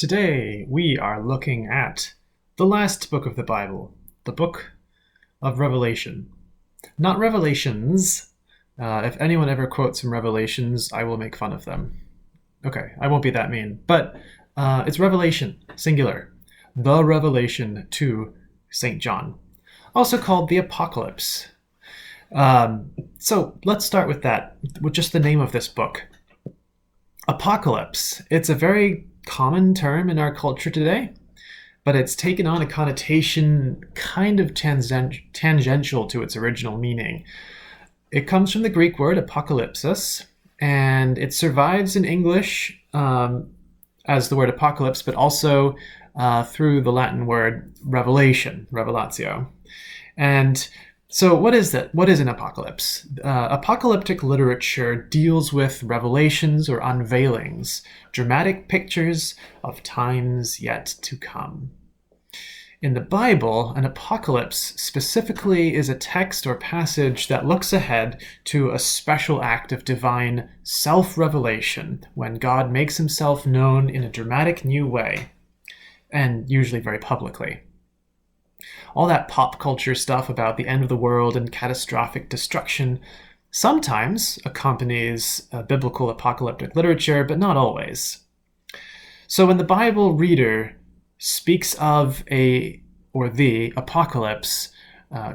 Today we are looking at the last book of the Bible, the book of Revelation. Not Revelations. If anyone ever quotes from Revelations, I will make fun of them. Okay, I won't be that mean, but it's Revelation, singular. The Revelation to St. John, also called the Apocalypse. So let's start with that, with just the name of this book. Apocalypse. It's a very common term in our culture today, but it's taken on a connotation kind of tangential to its original meaning. It comes from the Greek word apokalypsis, and it survives in English as the word apocalypse, but also through the Latin word revelation, revelatio. And so what is that? What is an apocalypse? Apocalyptic literature deals with revelations or unveilings, dramatic pictures of times yet to come. In the Bible, an apocalypse specifically is a text or passage that looks ahead to a special act of divine self-revelation when God makes himself known in a dramatic new way, and usually very publicly. All that pop culture stuff about the end of the world and catastrophic destruction sometimes accompanies biblical apocalyptic literature, but not always. So when the Bible reader speaks of the apocalypse,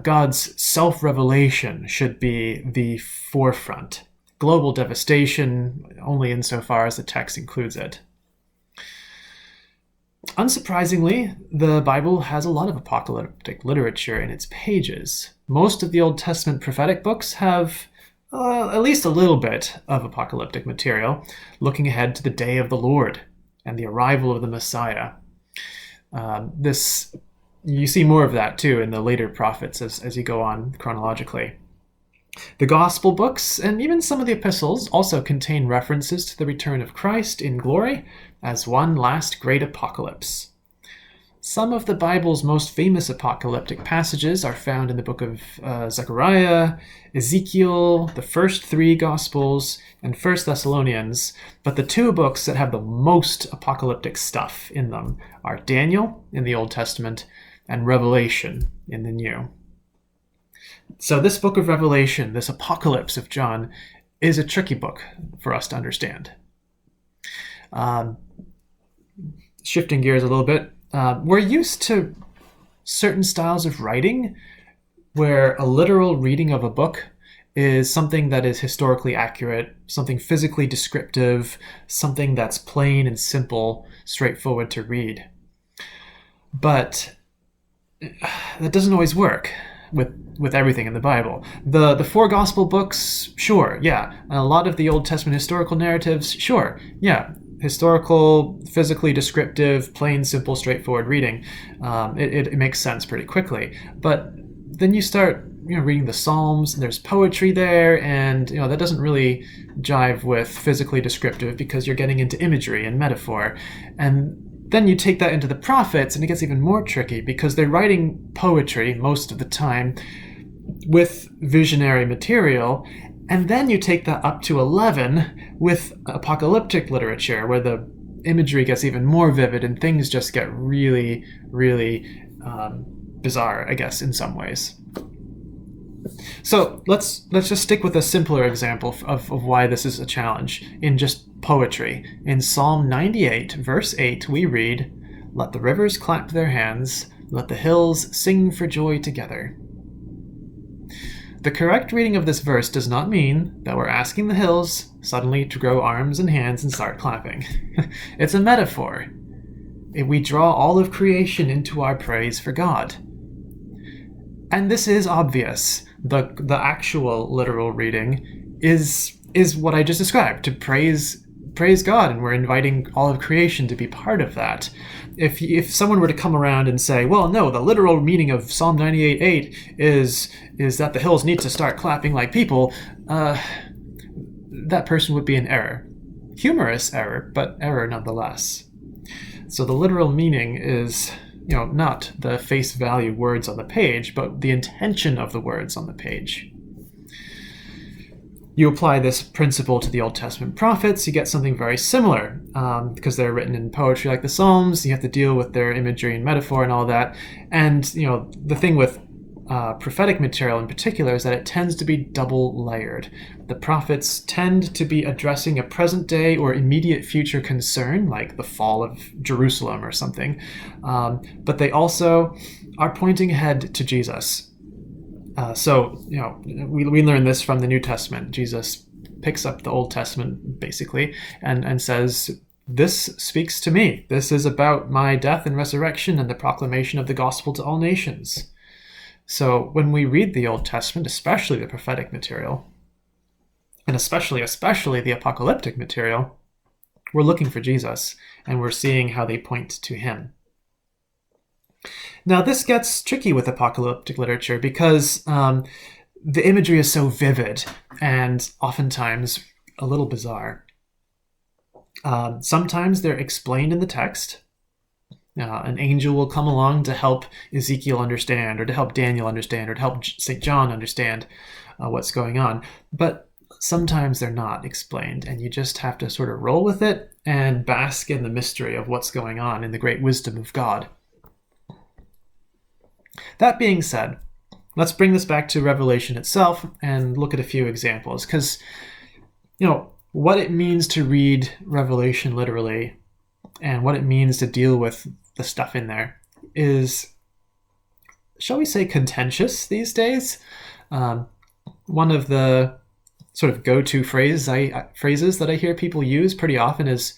God's self-revelation should be the forefront. Global devastation, only insofar as the text includes it. Unsurprisingly, the Bible has a lot of apocalyptic literature in its pages. Most of the Old Testament prophetic books have at least a little bit of apocalyptic material, looking ahead to the day of the Lord and the arrival of the Messiah. You see more of that too in the later prophets as you go on chronologically. The Gospel books and even some of the epistles also contain references to the return of Christ in glory as one last great apocalypse. Some of the Bible's most famous apocalyptic passages are found in the book of Zechariah, Ezekiel, the first three Gospels, and 1 Thessalonians, but the two books that have the most apocalyptic stuff in them are Daniel in the Old Testament and Revelation in the New. So this book of Revelation, this Apocalypse of John, is a tricky book for us to understand. Shifting gears a little bit, we're used to certain styles of writing where a literal reading of a book is something that is historically accurate, something physically descriptive, something that's plain and simple, straightforward to read. But that doesn't always work with everything in the Bible. The four gospel books, sure, yeah. And a lot of the Old Testament historical narratives, sure, yeah. Historical, physically descriptive, plain, simple, straightforward reading. It makes sense pretty quickly. But then you start reading the Psalms, and there's poetry there, and that doesn't really jive with physically descriptive because you're getting into imagery and metaphor. And then you take that into the prophets, and it gets even more tricky because they're writing poetry most of the time with visionary material, and then you take that up to 11 with apocalyptic literature where the imagery gets even more vivid and things just get really, really bizarre, I guess, in some ways. So let's just stick with a simpler example of why this is a challenge in just poetry. In Psalm 98, verse 8, we read, "Let the rivers clap their hands, let the hills sing for joy together." The correct reading of this verse does not mean that we're asking the hills suddenly to grow arms and hands and start clapping. It's a metaphor. We draw all of creation into our praise for God. And this is obvious. The actual literal reading is what I just described, to praise God, and we're inviting all of creation to be part of that. If someone were to come around and say, well, no, the literal meaning of Psalm 98:8 is that the hills need to start clapping like people, that person would be in error. Humorous error, but error nonetheless. So the literal meaning is not the face value words on the page, but the intention of the words on the page. you apply this principle to the Old Testament prophets, you get something very similar, because they're written in poetry like the Psalms. You have to deal with their imagery and metaphor and all that. And the thing with prophetic material in particular is that it tends to be double layered. The prophets tend to be addressing a present day or immediate future concern, like the fall of Jerusalem or something, but they also are pointing ahead to Jesus. So we learn this from the New Testament. Jesus picks up the Old Testament basically and says, "This speaks to me. This is about my death and resurrection and the proclamation of the gospel to all nations." So when we read the Old Testament, especially the prophetic material, and especially the apocalyptic material, we're looking for Jesus, and we're seeing how they point to him. Now, this gets tricky with apocalyptic literature because the imagery is so vivid and oftentimes a little bizarre. Sometimes they're explained in the text. An angel will come along to help Ezekiel understand, or to help Daniel understand, or to help St. John understand what's going on. But sometimes they're not explained, and you just have to sort of roll with it and bask in the mystery of what's going on in the great wisdom of God. That being said, let's bring this back to Revelation itself and look at a few examples, because what it means to read Revelation literally and what it means to deal with the stuff in there is, shall we say, contentious these days. One of the sort of go-to phrases that I hear people use pretty often is,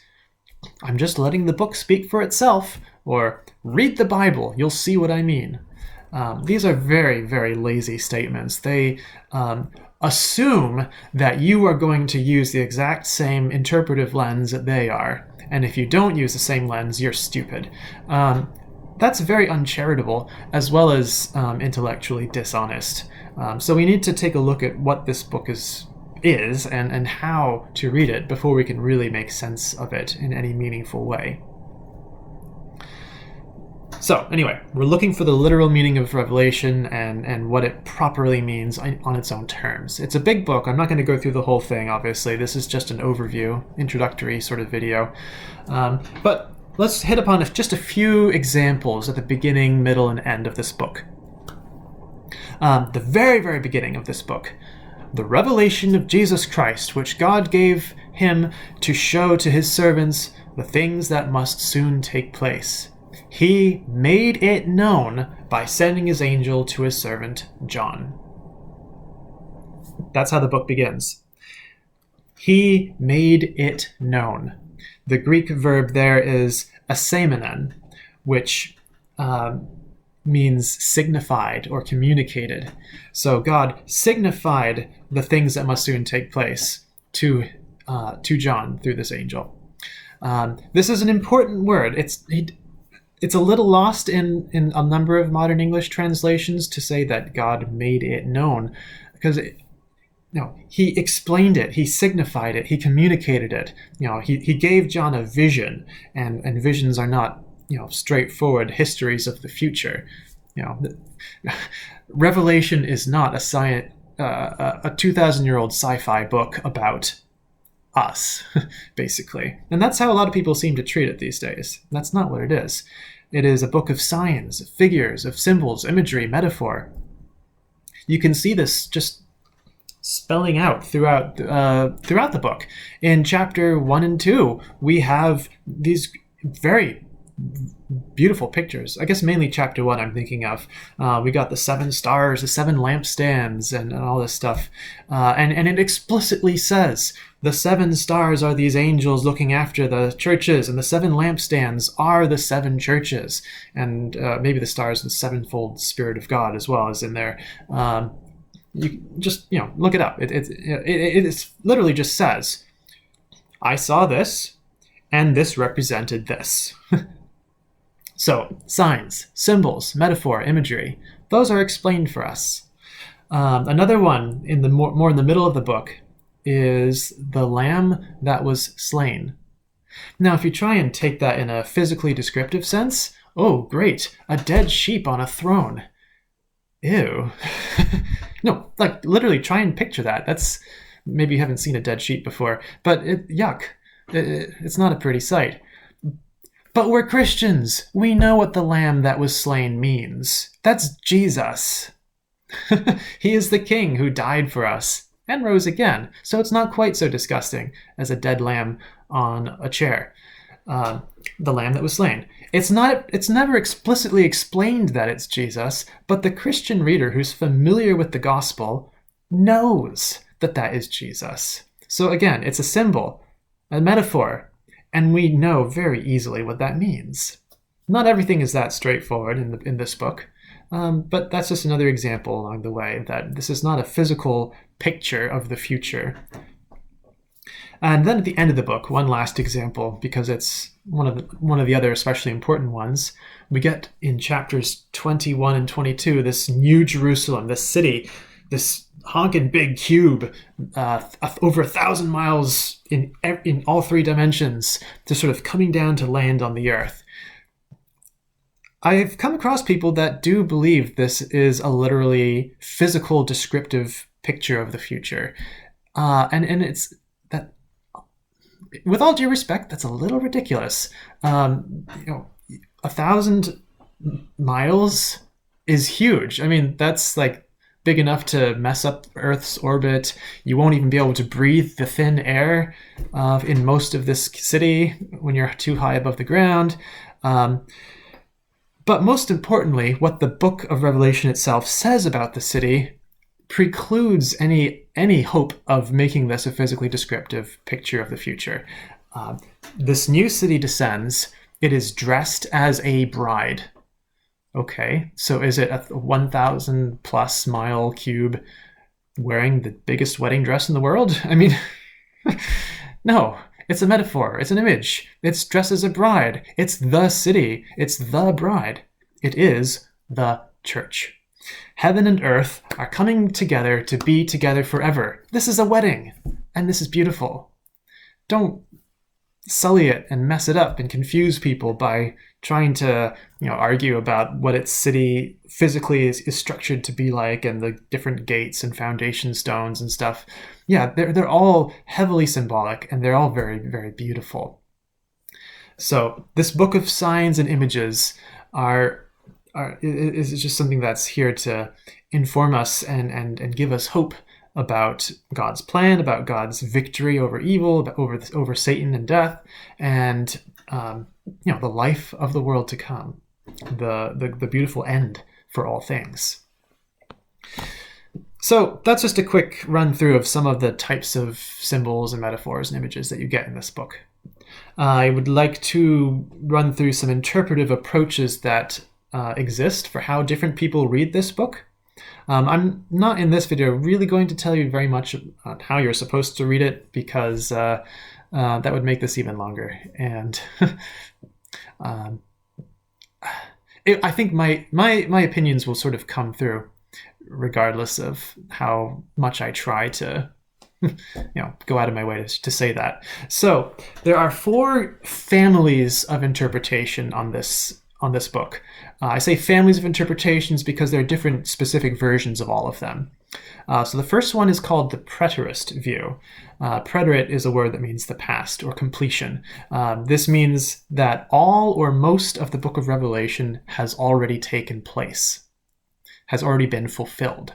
"I'm just letting the book speak for itself," or "read the Bible, you'll see what I mean." These are very, very lazy statements. They assume that you are going to use the exact same interpretive lens that they are. And if you don't use the same lens, you're stupid. That's very uncharitable, as well as intellectually dishonest. So we need to take a look at what this book is and how to read it before we can really make sense of it in any meaningful way. So anyway, we're looking for the literal meaning of Revelation and what it properly means on its own terms. It's a big book. I'm not going to go through the whole thing, obviously. This is just an overview, introductory sort of video. But let's hit upon just a few examples at the beginning, middle, and end of this book. The very, very beginning of this book. The revelation of Jesus Christ, which God gave him to show to his servants the things that must soon take place. He made it known by sending his angel to his servant John. That's how the book begins. He made it known. The Greek verb there is asemenon, which means signified or communicated. So God signified the things that must soon take place to John through this angel. This is an important word. It's a little lost in a number of modern English translations to say that God made it known, because he explained it, he signified it, he communicated it. He gave John a vision, and visions are not straightforward histories of the future. Revelation is not a 2,000-year-old sci-fi book about us, basically. And that's how a lot of people seem to treat it these days. That's not what it is. It is a book of signs, of figures, of symbols, imagery, metaphor. You can see this just spelling out throughout the book. In chapter 1 and 2, we have these very beautiful pictures. I guess mainly chapter 1 I'm thinking of. We got the 7 stars, the 7 lampstands, and all this stuff. And it explicitly says the 7 stars are these angels looking after the churches, and the 7 lampstands are the 7 churches. And maybe the stars, the sevenfold Spirit of God as well is in there. You just, look it up. It literally just says, I saw this, and this represented this. So, signs, symbols, metaphor, imagery, those are explained for us. Another one, in the more in the middle of the book, is the lamb that was slain. Now, if you try and take that in a physically descriptive sense, oh, great, a dead sheep on a throne. Ew. No, like literally try and picture that. maybe you haven't seen a dead sheep before, but yuck. It's not a pretty sight. But we're Christians. We know what the lamb that was slain means. That's Jesus. He is the king who died for us and rose again. So it's not quite so disgusting as a dead lamb on a chair. The lamb that was slain. It's never explicitly explained that it's Jesus, but the Christian reader who's familiar with the gospel knows that that is Jesus. So again, it's a symbol, a metaphor, and we know very easily what that means. Not everything is that straightforward in this book, but that's just another example along the way that this is not a physical picture of the future. And then at the end of the book, one last example, because it's one of the other especially important ones, we get in chapters 21 and 22 this New Jerusalem, this city, this honking big cube, over 1,000 miles in all three dimensions, just sort of coming down to land on the earth. I've come across people that do believe this is a literally physical descriptive picture of the future. And it's that, with all due respect, that's a little ridiculous. 1,000 miles is huge. I mean, that's like big enough to mess up Earth's orbit. You won't even be able to breathe the thin air in most of this city when you're too high above the ground. But most importantly, what the book of Revelation itself says about the city precludes any hope of making this a physically descriptive picture of the future. This new city descends. It is dressed as a bride. Okay, so is it a 1,000 plus mile cube wearing the biggest wedding dress in the world? I mean, no, it's a metaphor. It's an image. It's dressed as a bride. It's the city. It's the bride. It is the church. Heaven and earth are coming together to be together forever. This is a wedding, and this is beautiful. Don't sully it and mess it up and confuse people by trying to argue about what its city physically is structured to be like, and the different gates and foundation stones and stuff. Yeah, they're all heavily symbolic, and they're all very, very beautiful. So this book of signs and images is just something that's here to inform us and give us hope about God's plan, about God's victory over evil, over Satan and death, and the life of the world to come, the beautiful end for all things. So that's just a quick run through of some of the types of symbols and metaphors and images that you get in this book. I would like to run through some interpretive approaches that exist for how different people read this book. I'm not in this video really going to tell you very much about how you're supposed to read it, because that would make this even longer. And I think my opinions will sort of come through regardless of how much I try to go out of my way to say that. So there are 4 families of interpretation on this book. I say families of interpretations because there are different specific versions of all of them. So the first one is called the preterist view. Preterist is a word that means the past or completion. This means that all or most of the book of Revelation has already taken place, has already been fulfilled.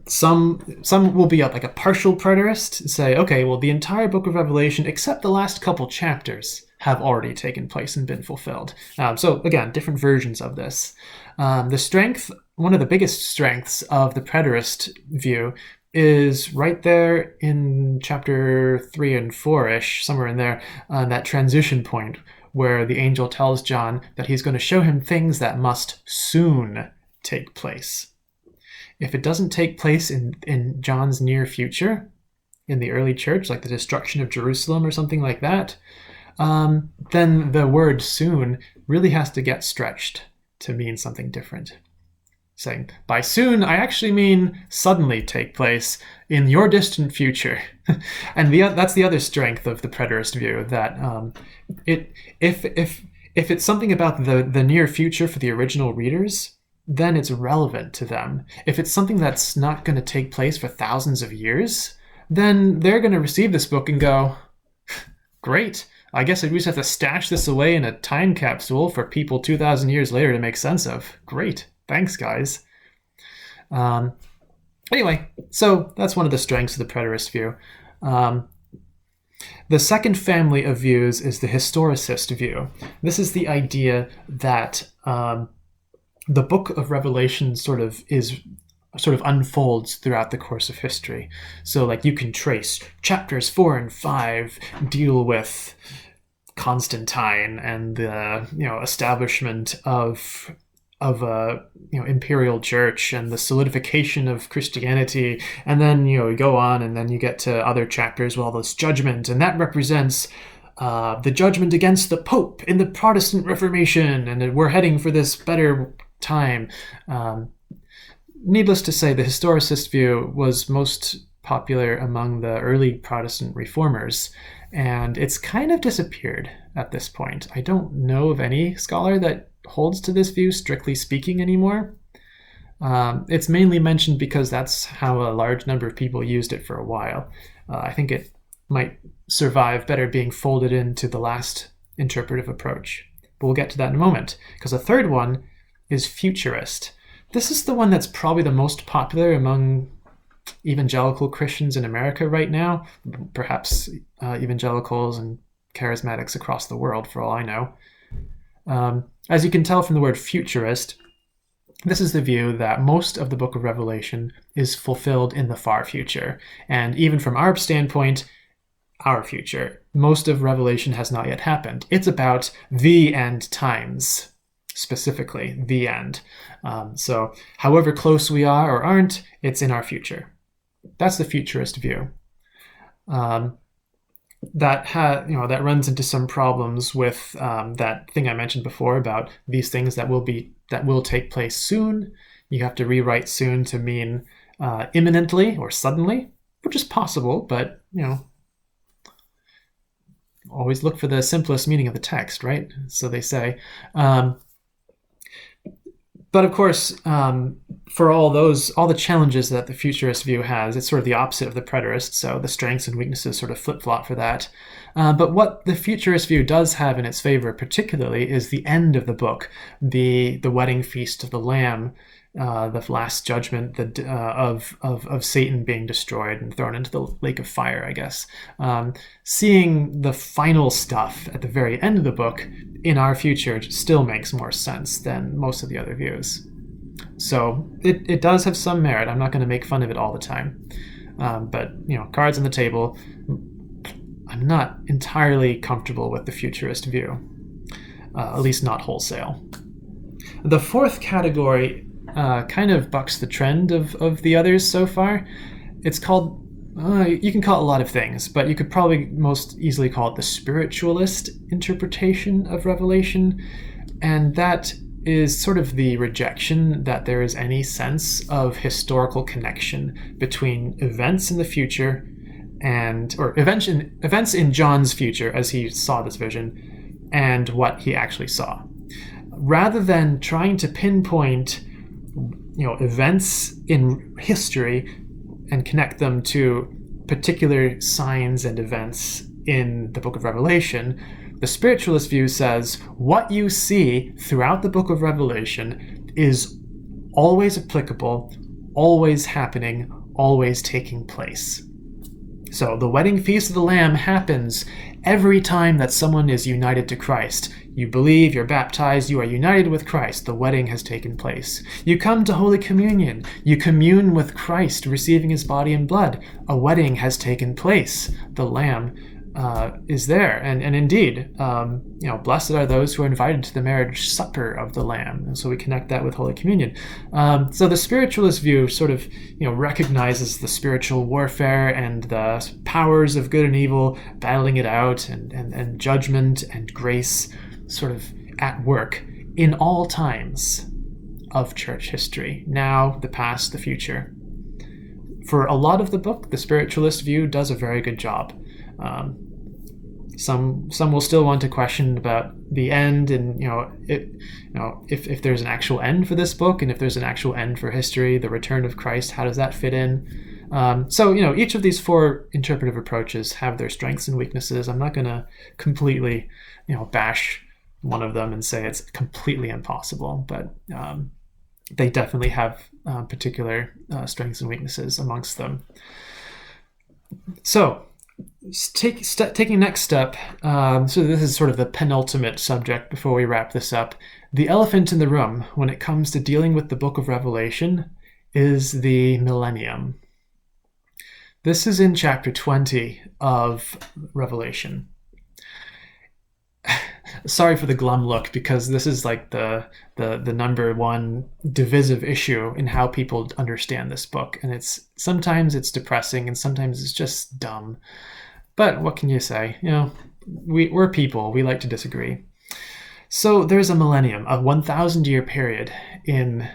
Some will be like a partial preterist and say, okay, well, the entire book of Revelation, except the last couple chapters, have already taken place and been fulfilled. So again, different versions of this. One of the biggest strengths of the preterist view is right there in chapter 3 and 4-ish, somewhere in there, that transition point where the angel tells John that he's going to show him things that must soon take place. If it doesn't take place in John's near future, in the early church, like the destruction of Jerusalem or something like that, then the word soon really has to get stretched to mean something different. Saying, by soon, I actually mean suddenly take place in your distant future. And that's the other strength of the preterist view, that if it's something about the near future for the original readers, then it's relevant to them. If it's something that's not going to take place for thousands of years, then they're going to receive this book and go, great, I guess we just have to stash this away in a time capsule for people 2,000 years later to make sense of. Great, thanks guys. Anyway, so that's one of the strengths of the preterist view. The second family of views is the historicist view. This is the idea that the book of Revelation sort of unfolds throughout the course of history. So like you can trace chapters 4 and 5 deal with Constantine and the establishment of a imperial church and the solidification of Christianity, and then you go on and then you get to other chapters with all this judgment, and that represents the judgment against the Pope in the Protestant Reformation, and we're heading for this better time. Needless to say, the historicist view was most popular among the early Protestant reformers, and it's kind of disappeared at this point. I don't know of any scholar that holds to this view, strictly speaking, anymore. It's mainly mentioned because that's how a large number of people used it for a while. I think it might survive better being folded into the last interpretive approach. But we'll get to that in a moment, because a third one is futurist. This is the one that's probably the most popular among evangelical Christians in America right now, perhaps evangelicals and charismatics across the world, for all I know. As you can tell from the word futurist, this is the view that most of the book of Revelation is fulfilled in the far future. And even from our standpoint, our future, most of Revelation has not yet happened. It's about the end times, specifically the end. So however close we are or aren't, it's in our future. That's the futurist view. That runs into some problems with that thing I mentioned before about these things that will take place soon. You have to rewrite soon to mean imminently or suddenly, which is possible, but always look for the simplest meaning of the text, right? So they say. But of course, for all the challenges that the futurist view has, it's sort of the opposite of the preterist, so the strengths and weaknesses sort of flip-flop for that. But what the futurist view does have in its favor particularly is the end of the book, the wedding feast of the Lamb, the last judgment of Satan being destroyed and thrown into the lake of fire, I guess. Seeing the final stuff at the very end of the book in our future still makes more sense than most of the other views. So it does have some merit. I'm not going to make fun of it all the time. But cards on the table, I'm not entirely comfortable with the futurist view, at least not wholesale. The fourth category kind of bucks the trend of the others so far. It's called, you can call it a lot of things, but you could probably most easily call it the spiritualist interpretation of Revelation. And that is sort of the rejection that there is any sense of historical connection between events in the future or events in John's future as he saw this vision and what he actually saw. Rather than trying to pinpoint events in history and connect them to particular signs and events in the book of Revelation, the spiritualist view says what you see throughout the book of Revelation is always applicable, always happening, always taking place. So the wedding feast of the Lamb happens every time that someone is united to Christ. You believe, you're baptized, you are united with Christ. The wedding has taken place. You come to Holy Communion. You commune with Christ, receiving his body and blood. A wedding has taken place. The Lamb is there. And indeed, blessed are those who are invited to the marriage supper of the Lamb. And so we connect that with Holy Communion. So the spiritualist view sort of, recognizes the spiritual warfare and the powers of good and evil, battling it out, and judgment and grace sort of at work in all times of church history. Now, the past, the future. For a lot of the book, the spiritualist view does a very good job. Some will still want to question about the end, and if there's an actual end for this book, and if there's an actual end for history, the return of Christ, how does that fit in? So each of these four interpretive approaches have their strengths and weaknesses. I'm not going to completely bash one of them and say it's completely impossible, but they definitely have particular strengths and weaknesses amongst them. So taking next step, so this is sort of the penultimate subject before we wrap this up. The elephant in the room when it comes to dealing with the book of Revelation is the millennium. This is in chapter 20 of Revelation. Sorry for the glum look, because this is like the number one divisive issue in how people understand this book, and sometimes it's depressing and sometimes it's just dumb. But what can you say? We're people. We like to disagree. So there's a millennium, a 1,000-year period in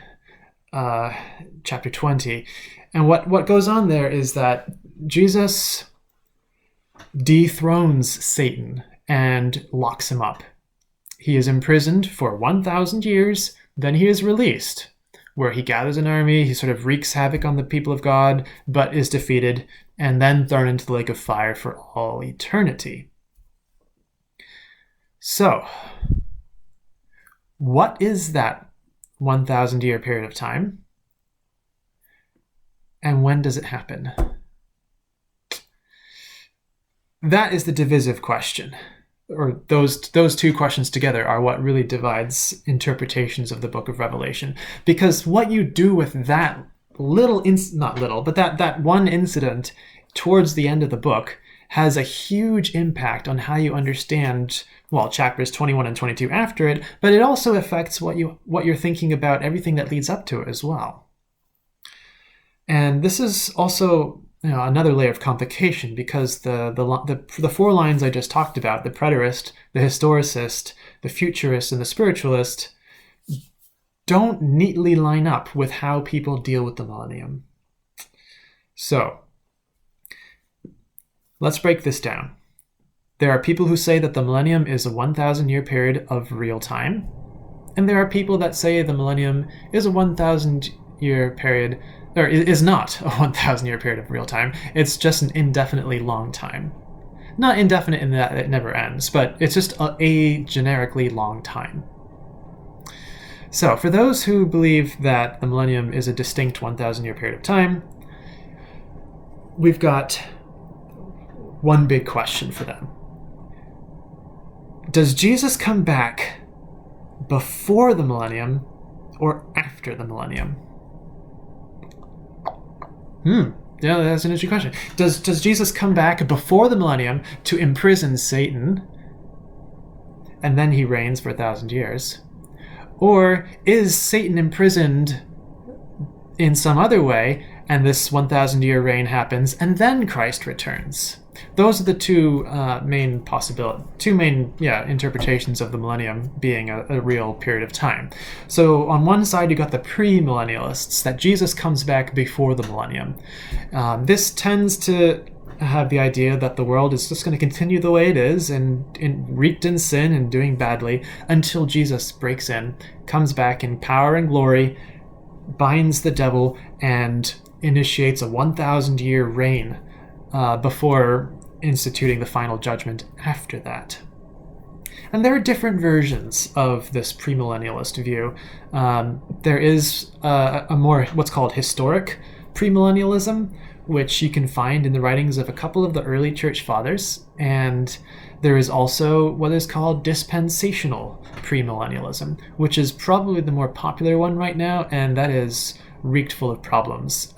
chapter 20, and what goes on there is that Jesus dethrones Satan and locks him up. He is imprisoned for 1,000 years, then he is released, where he gathers an army, he sort of wreaks havoc on the people of God, but is defeated, and then thrown into the lake of fire for all eternity. So, what is that 1,000-year period of time? And when does it happen? That is the divisive question. Or those two questions together are what really divides interpretations of the book of Revelation. Because what you do with that that one incident towards the end of the book has a huge impact on how you understand, chapters 21 and 22 after it, but it also affects what you're thinking about everything that leads up to it as well. And this is also another layer of complication, because the four lines I just talked about, the preterist, the historicist, the futurist, and the spiritualist, don't neatly line up with how people deal with the millennium. So, let's break this down. There are people who say that the millennium is a 1,000-year period of real time, and there are people that say the millennium is a 1,000-year period, or is not a 1,000-year period of real time. It's just an indefinitely long time. Not indefinite in that it never ends, but it's just a generically long time. So, for those who believe that the millennium is a distinct 1,000-year period of time, we've got one big question for them. Does Jesus come back before the millennium or after the millennium? Yeah, that's an interesting question. Does Jesus come back before the millennium to imprison Satan, and then he reigns for 1,000 years? Or is Satan imprisoned in some other way, and this 1,000-year reign happens, and then Christ returns? Those are the two main interpretations of the millennium being a real period of time. So on one side, you got the pre-millennialists, that Jesus comes back before the millennium. This tends to have the idea that the world is just going to continue the way it is, and reeked in sin and doing badly, until Jesus breaks in, comes back in power and glory, binds the devil, and initiates a 1,000-year reign before instituting the final judgment after that. And there are different versions of this premillennialist view. There is a more what's called historic premillennialism, which you can find in the writings of a couple of the early church fathers, and there is also what is called dispensational premillennialism, which is probably the more popular one right now, and that is reeked full of problems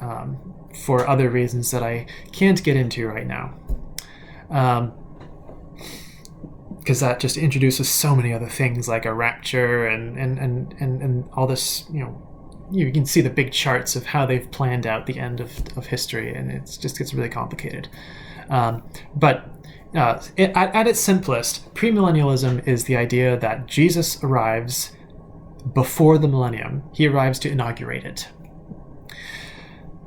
for other reasons that I can't get into right now. Because that just introduces so many other things like a rapture and all this, you can see the big charts of how they've planned out the end of history, and it just gets really complicated. But at its simplest, premillennialism is the idea that Jesus arrives before the millennium. He arrives to inaugurate it.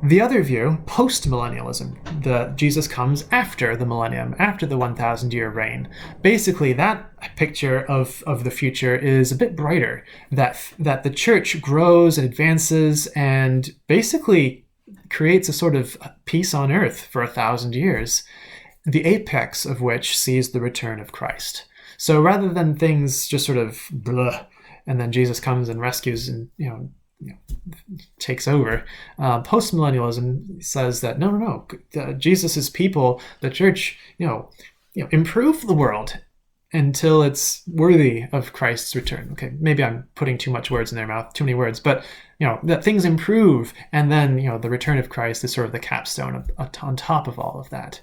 The other view, post-millennialism, that Jesus comes after the millennium, after the 1,000-year reign. Basically, that picture of the future is a bit brighter, that the church grows and advances and basically creates a sort of peace on earth for 1,000 years, the apex of which sees the return of Christ. So rather than things just sort of blah, and then Jesus comes and rescues and takes over, post-millennialism says that no, Jesus's people, the church, improve the world until it's worthy of Christ's return. Okay, maybe I'm putting too much words in their mouth, too many words, but that things improve, and then the return of Christ is sort of the capstone on top of all of that.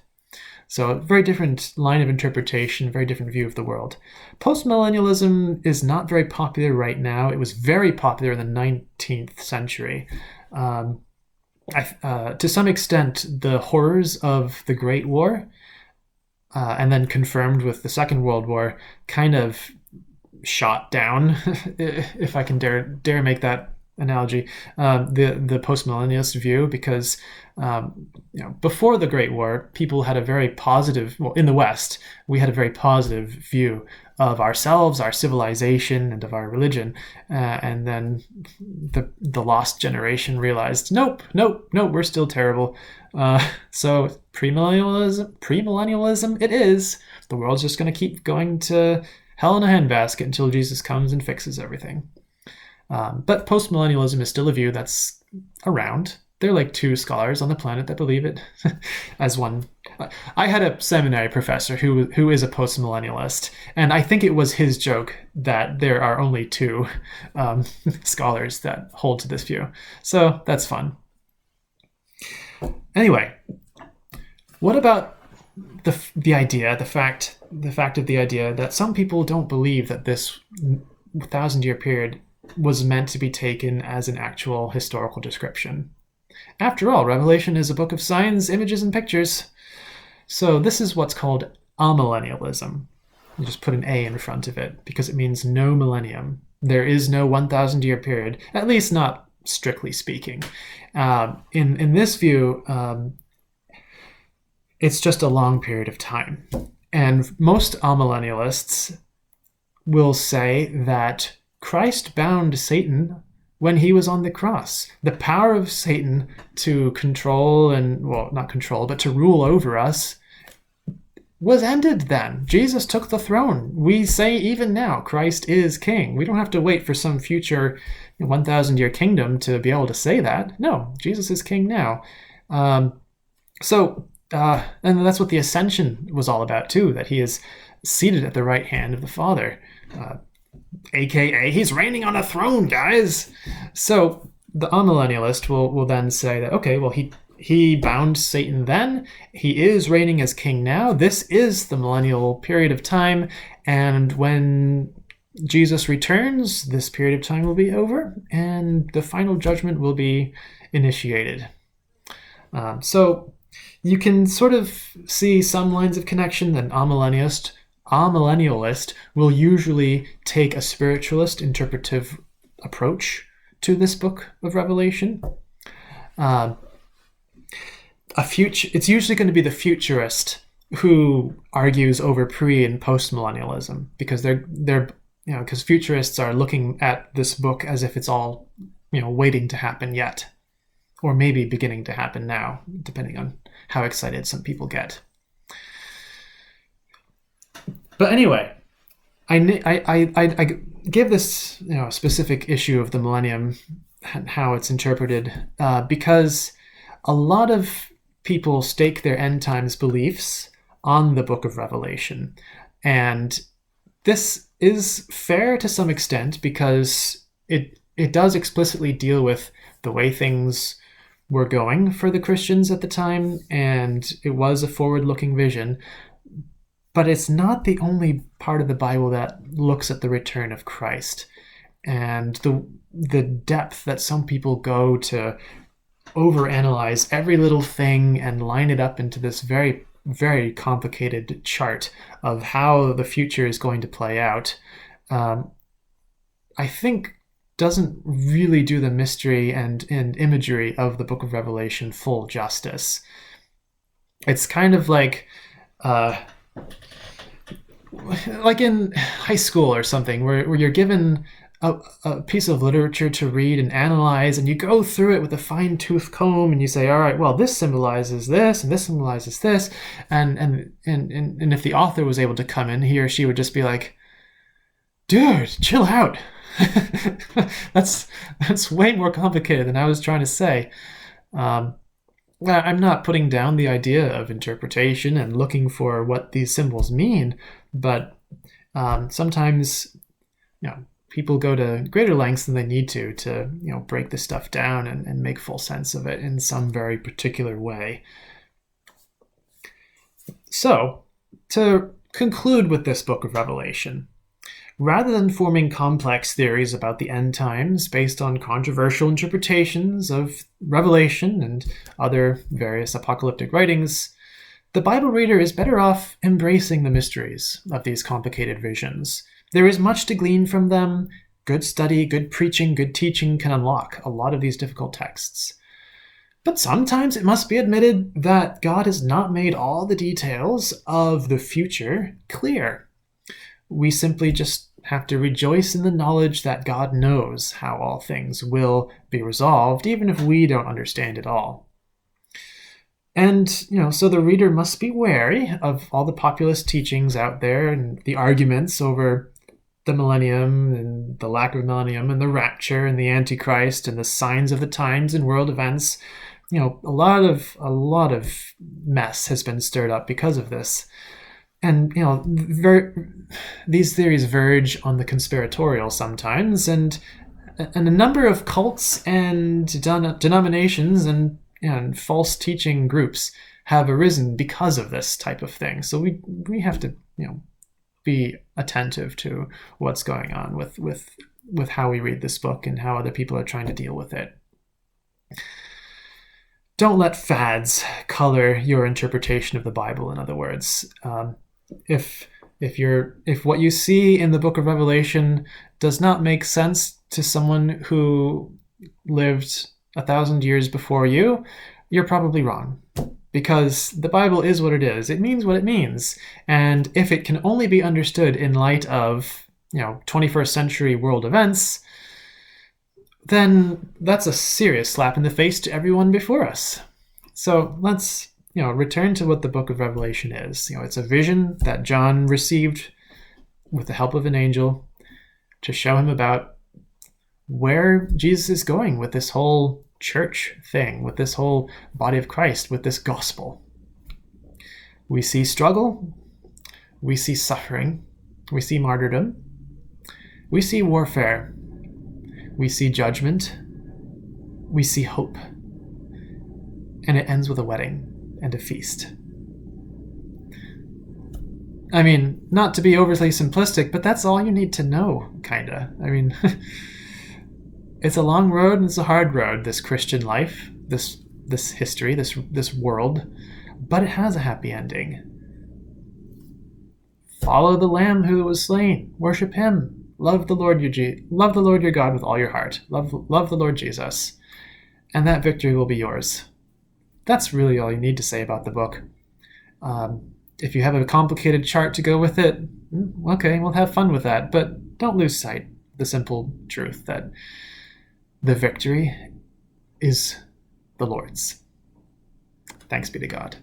So a very different line of interpretation, very different view of the world. Post-millennialism is not very popular right now. It was very popular in the 19th century. To some extent, the horrors of the Great War, and then confirmed with the Second World War, kind of shot down, if I can dare make that analogy, the post-millennialist view, because before the Great War, people had a very positive, in the West, we had a very positive view of ourselves, our civilization, and of our religion. And then the lost generation realized, nope, we're still terrible. So premillennialism it is. The world's just going to keep going to hell in a handbasket until Jesus comes and fixes everything. But post-millennialism is still a view that's around. There are like 2 scholars on the planet that believe it. As one, I had a seminary professor who is a post-millennialist, and I think it was his joke that there are only 2 scholars that hold to this view. So that's fun. Anyway, what about the fact of the idea that some people don't believe that this 1,000-year period was meant to be taken as an actual historical description? After all, Revelation is a book of signs, images, and pictures. So this is what's called amillennialism. You just put an A in front of it because it means no millennium. There is no 1,000-year period, at least not strictly speaking. In this view, it's just a long period of time. And most amillennialists will say that Christ bound Satan when he was on the cross. The power of Satan to control not control, but to rule over us was ended then. Jesus took the throne. We say even now, Christ is king. We don't have to wait for some future 1,000-year kingdom to be able to say that. No, Jesus is king now. And that's what the ascension was all about too, that he is seated at the right hand of the Father. AKA, he's reigning on a throne, guys. So the amillennialist will then say that, okay, well, he bound Satan then. He is reigning as king now. This is the millennial period of time. And when Jesus returns, this period of time will be over and the final judgment will be initiated. So you can sort of see some lines of connection that amillennialist will usually take a spiritualist interpretive approach to this book of Revelation. It's usually going to be the futurist who argues over pre- and post-millennialism, because because futurists are looking at this book as if it's all waiting to happen yet, or maybe beginning to happen now, depending on how excited some people get. But anyway, I give this specific issue of the millennium and how it's interpreted because a lot of people stake their end times beliefs on the book of Revelation. And this is fair to some extent because it does explicitly deal with the way things were going for the Christians at the time, and it was a forward-looking vision. But it's not the only part of the Bible that looks at the return of Christ. And the depth that some people go to overanalyze every little thing and line it up into this very, very complicated chart of how the future is going to play out. I think doesn't really do the mystery and imagery of the Book of Revelation full justice. It's kind of like in high school or something, where you're given a piece of literature to read and analyze, and you go through it with a fine-tooth comb, and you say, all right, well, this symbolizes this, and this symbolizes this, and if the author was able to come in, he or she would just be like, dude, chill out. That's way more complicated than I was trying to say. I'm not putting down the idea of interpretation and looking for what these symbols mean, but sometimes, people go to greater lengths than they need to break this stuff down and make full sense of it in some very particular way. So, to conclude with this book of Revelation, rather than forming complex theories about the end times based on controversial interpretations of Revelation and other various apocalyptic writings, the Bible reader is better off embracing the mysteries of these complicated visions. There is much to glean from them. Good study, good preaching, good teaching can unlock a lot of these difficult texts. But sometimes it must be admitted that God has not made all the details of the future clear. We simply just have to rejoice in the knowledge that God knows how all things will be resolved, even if we don't understand it all. And, so the reader must be wary of all the populist teachings out there and the arguments over the millennium and the lack of millennium and the rapture and the Antichrist and the signs of the times and world events. A lot of mess has been stirred up because of this. And, these theories verge on the conspiratorial sometimes, and a number of cults and denominations and false teaching groups have arisen because of this type of thing. So we have to, be attentive to what's going on with how we read this book and how other people are trying to deal with it. Don't let fads color your interpretation of the Bible, in other words. If what you see in the book of Revelation does not make sense to someone who lived 1,000 years before you, you're probably wrong. Because the Bible is what it is. It means what it means. And if it can only be understood in light of, 21st century world events, then that's a serious slap in the face to everyone before us. So let's, return to what the book of Revelation is. It's a vision that John received with the help of an angel to show him about where Jesus is going with this whole church thing, with this whole body of Christ, with this gospel. We see struggle, we see suffering, we see martyrdom, we see warfare, we see judgment, we see hope, and it ends with a wedding and a feast. I mean, not to be overly simplistic, but that's all you need to know, kinda. I mean, it's a long road and it's a hard road, this Christian life, this history, this world, but it has a happy ending. Follow the Lamb who was slain. Worship Him. Love the Lord your God with all your heart. Love the Lord Jesus, and that victory will be yours. That's really all you need to say about the book. If you have a complicated chart to go with it, okay, we'll have fun with that, but don't lose sight of the simple truth that the victory is the Lord's. Thanks be to God.